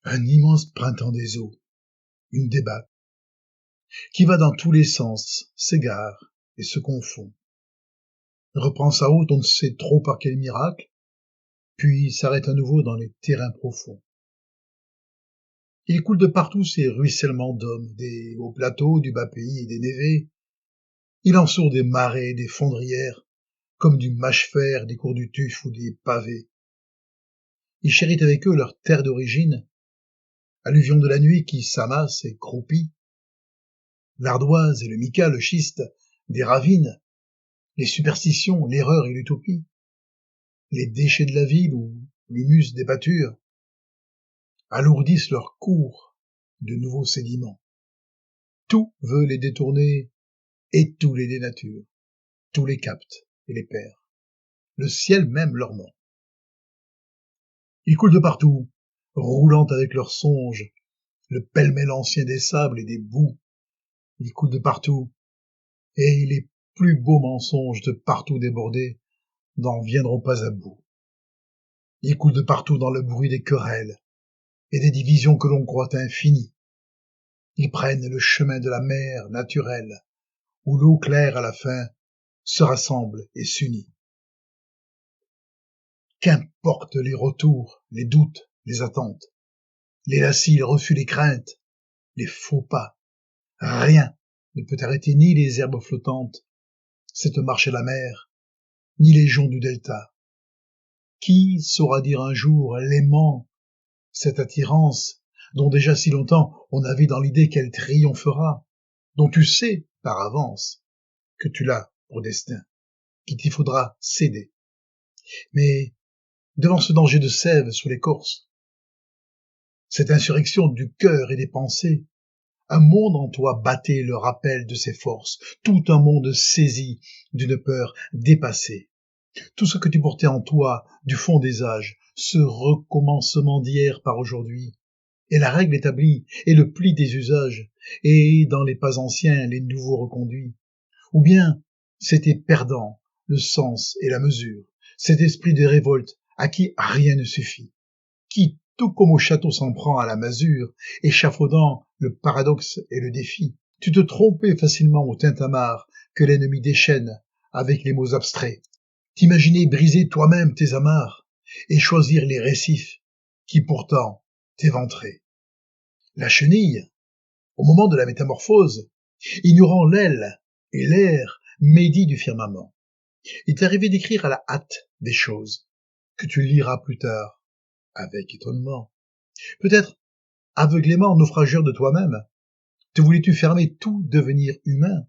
Un immense printemps des eaux, une débâcle, qui va dans tous les sens, s'égare et se confond, reprend sa route on ne sait trop par quel miracle, puis s'arrête à nouveau dans les terrains profonds. Il coule de partout ces ruissellements d'hommes, des hauts plateaux, du bas pays et des névés. Il ensourd des marais, des fondrières, comme du mâche-fer, des cours du Tuf ou des pavés. Ils chéritent avec eux leur terre d'origine, alluvions de la nuit qui s'amassent et croupit, l'ardoise et le mica, le schiste, des ravines, les superstitions, l'erreur et l'utopie, les déchets de la ville ou l'humus des pâtures, alourdissent leur cours de nouveaux sédiments. Tout veut les détourner et tout les dénature, tout les capte et les perd. Le ciel même leur ment. Ils coulent de partout, roulant avec leurs songes, le pêle-mêle ancien des sables et des boues. Ils coulent de partout, et les plus beaux mensonges de partout débordés n'en viendront pas à bout. Ils coulent de partout dans le bruit des querelles et des divisions que l'on croit infinies. Ils prennent le chemin de la mer naturelle, où l'eau claire à la fin se rassemble et s'unit. Qu'importe les retours, les doutes, les attentes, les lacis, les refus, les craintes, les faux pas, rien ne peut arrêter ni les herbes flottantes, cette marche à la mer, ni les joncs du delta. Qui saura dire un jour l'aimant, cette attirance dont déjà si longtemps on avait dans l'idée qu'elle triomphera, dont tu sais par avance que tu l'as pour destin, qu'il t'y faudra céder. Mais devant ce danger de sève sous l'écorce, cette insurrection du cœur et des pensées, un monde en toi battait le rappel de ses forces, tout un monde saisi d'une peur dépassée. Tout ce que tu portais en toi du fond des âges, ce recommencement d'hier par aujourd'hui, et la règle établie, et le pli des usages, et dans les pas anciens les nouveaux reconduits. Ou bien c'était perdant le sens et la mesure, cet esprit de révolte à qui rien ne suffit, qui tout comme au château s'en prend à la masure, échafaudant le paradoxe et le défi. Tu te trompais facilement au tintamarre que l'ennemi déchaîne avec les mots abstraits. T'imaginais briser toi-même tes amarres et choisir les récifs qui pourtant t'éventraient. La chenille, au moment de la métamorphose, ignorant l'aile et l'air médit du firmament. Il t'est arrivé d'écrire à la hâte des choses que tu liras plus tard avec étonnement. Peut-être aveuglément naufrageur de toi-même, te voulais-tu fermer tout devenir humain,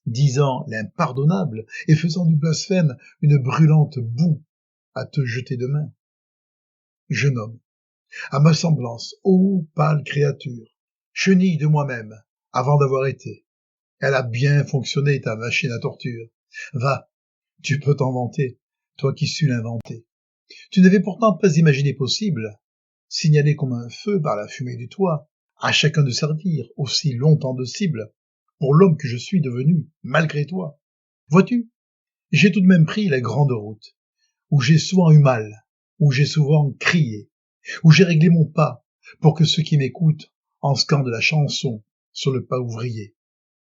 disant l'impardonnable et faisant du blasphème une brûlante boue à te jeter de main. Jeune homme, à ma semblance, ô pâle créature, chenille de moi-même, avant d'avoir été, elle a bien fonctionné ta machine à torture. Va, tu peux t'en vanter, toi qui sus l'inventer. Tu n'avais pourtant pas imaginé possible, signalé comme un feu par la fumée du toit, à chacun de servir aussi longtemps de cible, pour l'homme que je suis devenu, malgré toi. Vois-tu, j'ai tout de même pris la grande route, où j'ai souvent eu mal, où j'ai souvent crié, où j'ai réglé mon pas, pour que ceux qui m'écoutent en scandent la chanson sur le pas ouvrier.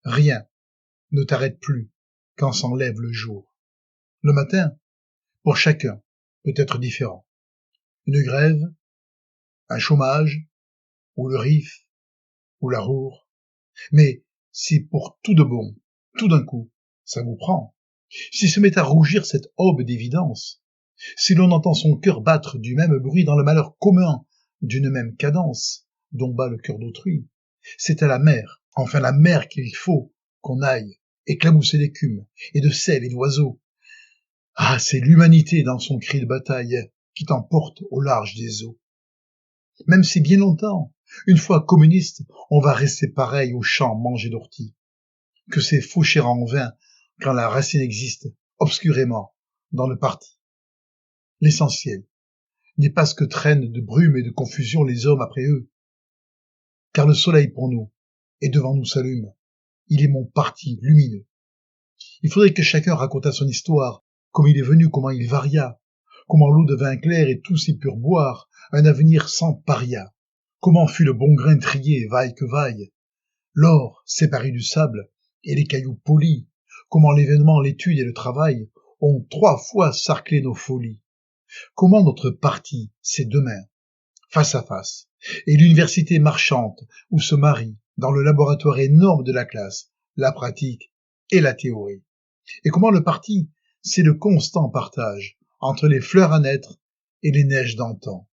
Rien ne t'arrête plus quand s'enlève le jour. Le matin, pour chacun, peut être différent. Une grève, un chômage, ou le rif, ou la roure. Mais si pour tout de bon, tout d'un coup, ça vous prend, si se met à rougir cette aube d'évidence, si l'on entend son cœur battre du même bruit dans le malheur commun, d'une même cadence, dont bat le cœur d'autrui, c'est à la mer, enfin la mer qu'il faut qu'on aille, éclabousser d'écume, et de sel et d'oiseaux. Ah, c'est l'humanité dans son cri de bataille qui t'emporte au large des eaux. Même si bien longtemps, une fois communiste, on va rester pareil aux champs mangés d'orties, que c'est faucher en vain quand la racine existe, obscurément, dans le parti. L'essentiel n'est pas ce que traînent de brume et de confusion les hommes après eux, car le soleil pour nous, et devant nous s'allume, il est mon parti lumineux. Il faudrait que chacun racontât son histoire, comme il est venu, comment il varia, comment l'eau devint claire et tous y purent boire, un avenir sans paria, Comment fut le bon grain trié, vaille que vaille, l'or séparé du sable et les cailloux polis, comment l'événement, l'étude et le travail ont 3 fois sarclé nos folies. Comment notre parti, c'est demain, face à face, et l'université marchante où se marient, dans le laboratoire énorme de la classe, la pratique et la théorie. Et comment le parti, c'est le constant partage entre les fleurs à naître et les neiges d'antan,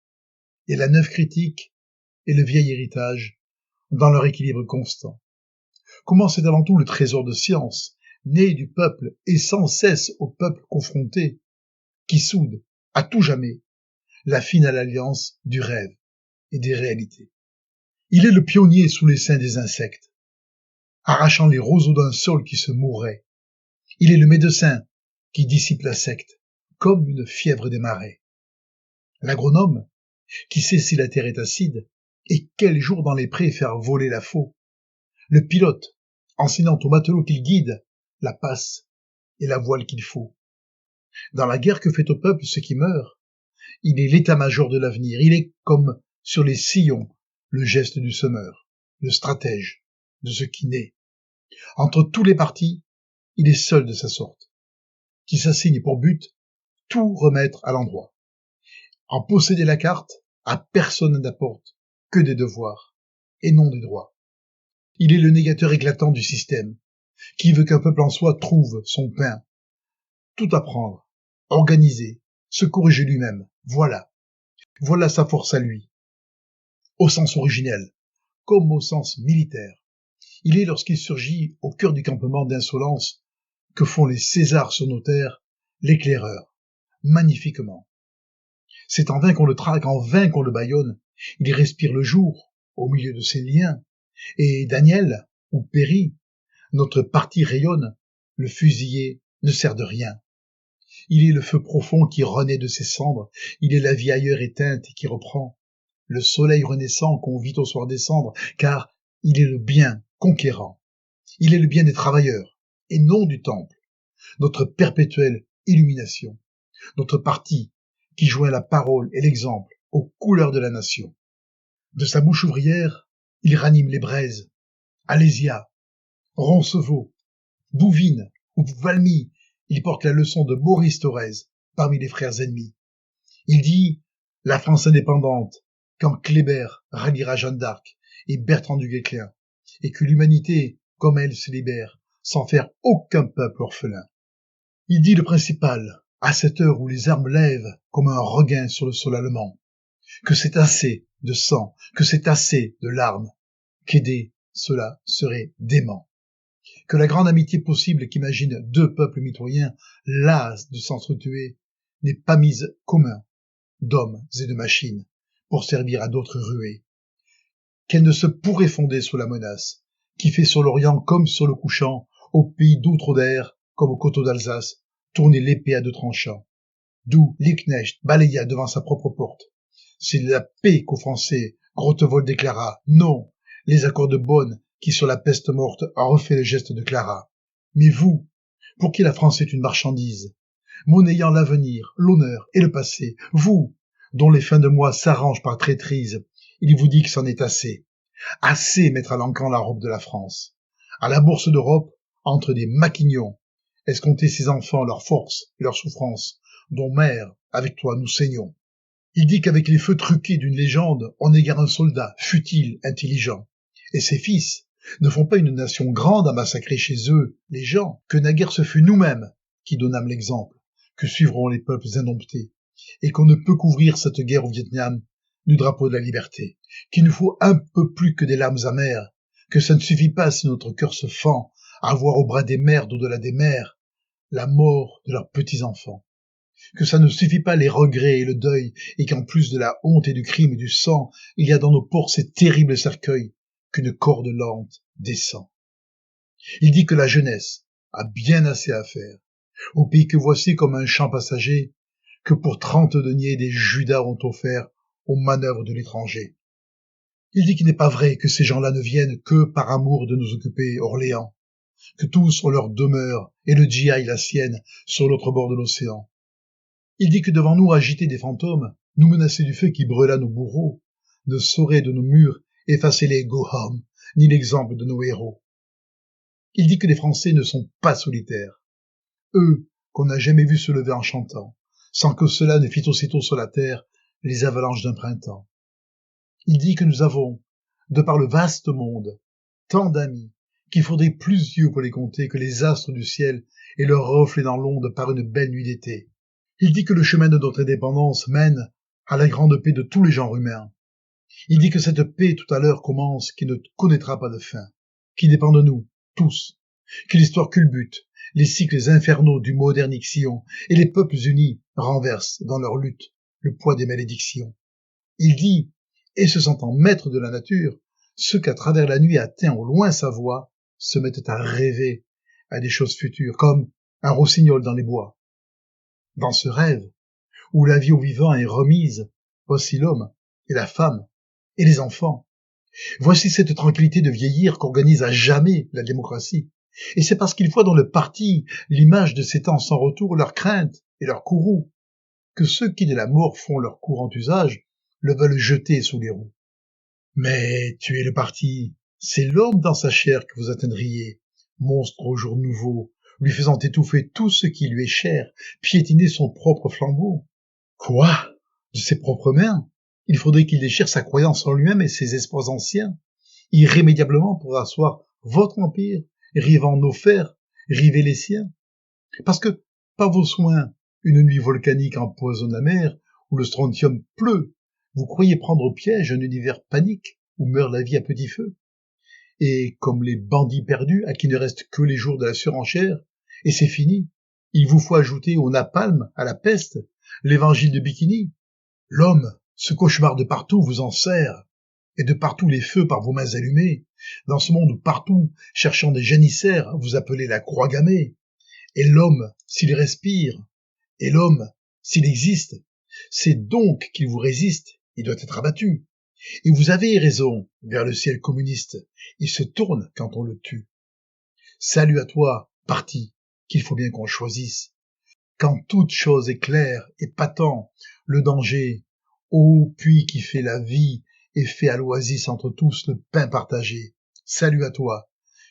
et la neuve critique et le vieil héritage dans leur équilibre constant. Comment c'est avant tout le trésor de science, né du peuple et sans cesse au peuple confronté, qui soude, à tout jamais, la finale alliance du rêve et des réalités. Il est le pionnier sous les seins des insectes, arrachant les roseaux d'un sol qui se mourrait. Il est le médecin qui dissipe la secte, comme une fièvre des marais. L'agronome, qui sait si la terre est acide, et quel jour dans les prés faire voler la faux. Le pilote, enseignant au matelot qu'il guide la passe et la voile qu'il faut. Dans la guerre que fait au peuple ce qui meurt, il est l'état-major de l'avenir, il est comme sur les sillons le geste du semeur, le stratège de ce qui naît. Entre tous les partis, il est seul de sa sorte, qui s'assigne pour but tout remettre à l'endroit. En posséder la carte, à personne n'apporte que des devoirs et non des droits. Il est le négateur éclatant du système, qui veut qu'un peuple en soi trouve son pain. Tout apprendre, organiser, se corriger lui-même, voilà sa force à lui. Au sens originel, comme au sens militaire. Il est lorsqu'il surgit au cœur du campement d'insolence que font les Césars sur nos terres, l'éclaireur, magnifiquement. C'est en vain qu'on le traque, en vain qu'on le bâillonne. Il respire le jour, au milieu de ses liens. Et Daniel, ou Péry, notre parti rayonne, le fusillé ne sert de rien. Il est le feu profond qui renaît de ses cendres, il est la vie ailleurs éteinte et qui reprend. Le soleil renaissant qu'on vit au soir descendre, car il est le bien conquérant. Il est le bien des travailleurs, et non du temple. Notre perpétuelle illumination. Notre parti qui joint la parole et l'exemple aux couleurs de la nation. De sa bouche ouvrière, il ranime les braises. Alésia, Roncevaux, Bouvines ou Valmy, il porte la leçon de Maurice Thorez parmi les frères ennemis. Il dit la France indépendante quand Kléber ralliera Jeanne d'Arc et Bertrand du Guesclin, et que l'humanité, comme elle, se libère sans faire aucun peuple orphelin. Il dit le principal, à cette heure où les armes lèvent comme un regain sur le sol allemand, que c'est assez de sang, que c'est assez de larmes, qu'aider cela serait dément. Que la grande amitié possible qu'imagine 2 peuples mitoyens, las de s'entretuer, n'est pas mise commun d'hommes et de machines pour servir à d'autres ruées. Qu'elle ne se pourrait fonder sous la menace, qui fait sur l'Orient comme sur le couchant, au pays d'Outre-Oder comme au coteau d'Alsace, tourner l'épée à 2 tranchants. D'où Liebknecht balaya devant sa propre porte. C'est de la paix qu'aux Français Rotewold déclara non, les accords de Bonn qui sur la peste morte a refait le geste de Clara. Mais vous, pour qui la France est une marchandise, monnayant l'avenir, l'honneur et le passé, vous, dont les fins de mois s'arrangent par traîtrise, il vous dit que c'en est assez. Assez mettre à l'encan la robe de la France. À la bourse d'Europe, entre des maquignons, escompter ses enfants leur force et leur souffrance, dont mère, avec toi, nous saignons. Il dit qu'avec les feux truqués d'une légende, on égare un soldat, futile, intelligent. Et ses fils ne font pas une nation grande à massacrer chez eux les gens, que naguère ce fut nous-mêmes qui donnâmes l'exemple, que suivront les peuples indomptés, et qu'on ne peut couvrir cette guerre au Vietnam du drapeau de la liberté, qu'il nous faut un peu plus que des larmes amères, que ça ne suffit pas si notre cœur se fend à voir au bras des mères d'au-delà des mers la mort de leurs petits-enfants, que ça ne suffit pas les regrets et le deuil, et qu'en plus de la honte et du crime et du sang, il y a dans nos pores ces terribles cercueils qu'une corde lente descend. Il dit que la jeunesse a bien assez à faire, au pays que voici comme un champ passager, que pour 30 deniers des Judas ont offert aux manœuvres de l'étranger. Il dit qu'il n'est pas vrai que ces gens-là ne viennent que par amour de nous occuper Orléans, que tous ont leur demeure et le djihad la sienne sur l'autre bord de l'océan. Il dit que devant nous agiter des fantômes, nous menacer du feu qui brûla nos bourreaux, ne saurait de nos murs effacer les Go Home, ni l'exemple de nos héros. Il dit que les Français ne sont pas solitaires. Eux, qu'on n'a jamais vu se lever en chantant, sans que cela ne fît aussitôt sur la terre les avalanches d'un printemps. Il dit que nous avons, de par le vaste monde, tant d'amis, qu'il faudrait plus d'yeux pour les compter que les astres du ciel et leurs reflets dans l'onde par une belle nuit d'été. Il dit que le chemin de notre indépendance mène à la grande paix de tous les genres humains. Il dit que cette paix tout à l'heure commence, qui ne connaîtra pas de fin, qui dépend de nous, tous, que l'histoire culbute, les cycles infernaux du moderne ixion, et les peuples unis renversent dans leur lutte le poids des malédictions. Il dit, et se sentant maître de la nature, ceux qu'à travers la nuit atteint au loin sa voix, se mettent à rêver à des choses futures, comme un rossignol dans les bois. Dans ce rêve, où la vie aux vivants est remise, voici l'homme et la femme et les enfants. Voici cette tranquillité de vieillir qu'organise à jamais la démocratie. Et c'est parce qu'il voit dans le parti l'image de ces temps sans retour, leur crainte et leur courroux, que ceux qui de la mort font leur courant usage le veulent jeter sous les roues. Mais tuer le parti, c'est l'homme dans sa chair que vous atteindriez, monstre au jour nouveau, lui faisant étouffer tout ce qui lui est cher, piétiner son propre flambeau. Quoi? De ses propres mains? Il faudrait qu'il déchire sa croyance en lui-même et ses espoirs anciens, irrémédiablement pour asseoir votre empire, rivant nos fers, river les siens. Parce que, par vos soins, une nuit volcanique empoisonne la mer, où le strontium pleut, vous croyez prendre au piège un univers panique, où meurt la vie à petit feu. Et comme les bandits perdus, à qui ne restent que les jours de la surenchère, et c'est fini, il vous faut ajouter au napalm, à la peste, l'évangile de Bikini. L'homme, ce cauchemar de partout vous en sert, et de partout les feux par vos mains allumées, dans ce monde où partout, cherchant des janissaires, vous appelez la croix gammée. Et l'homme, s'il respire, et l'homme, s'il existe, c'est donc qu'il vous résiste, il doit être abattu. Et vous avez raison, vers le ciel communiste, il se tourne quand on le tue. Salut à toi, parti, qu'il faut bien qu'on choisisse. Quand toute chose est claire et patent, le danger, ô puits qui fait la vie et fait à l'oasis entre tous le pain partagé. Salut à toi,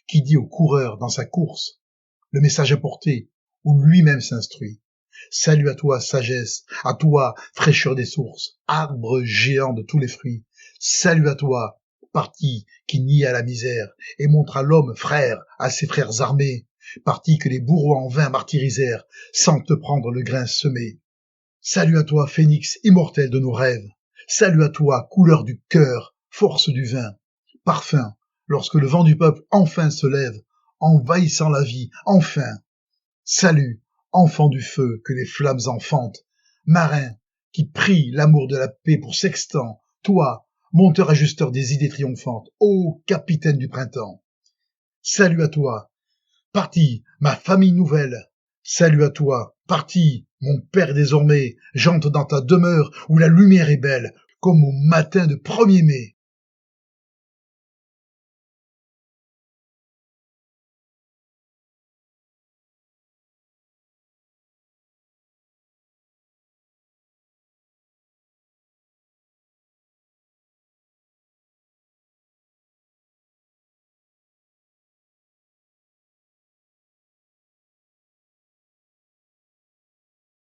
qui dit au coureur dans sa course le message à porter, où lui-même s'instruit. Salut à toi, sagesse, à toi, fraîcheur des sources, arbre géant de tous les fruits. Salut à toi, parti qui nie à la misère et montre à l'homme frère à ses frères armés, parti que les bourreaux en vain martyrisèrent sans te prendre le grain semé. Salut à toi, phénix immortel de nos rêves. Salut à toi, couleur du cœur, force du vin, parfum, lorsque le vent du peuple enfin se lève, envahissant la vie, enfin. Salut, enfant du feu que les flammes enfantent, marin qui prie l'amour de la paix pour sextant, toi, monteur ajusteur des idées triomphantes, ô capitaine du printemps. Salut à toi, parti, ma famille nouvelle. Salut à toi, parti, mon père désormais, jante dans ta demeure où la lumière est belle, comme au matin de 1er mai.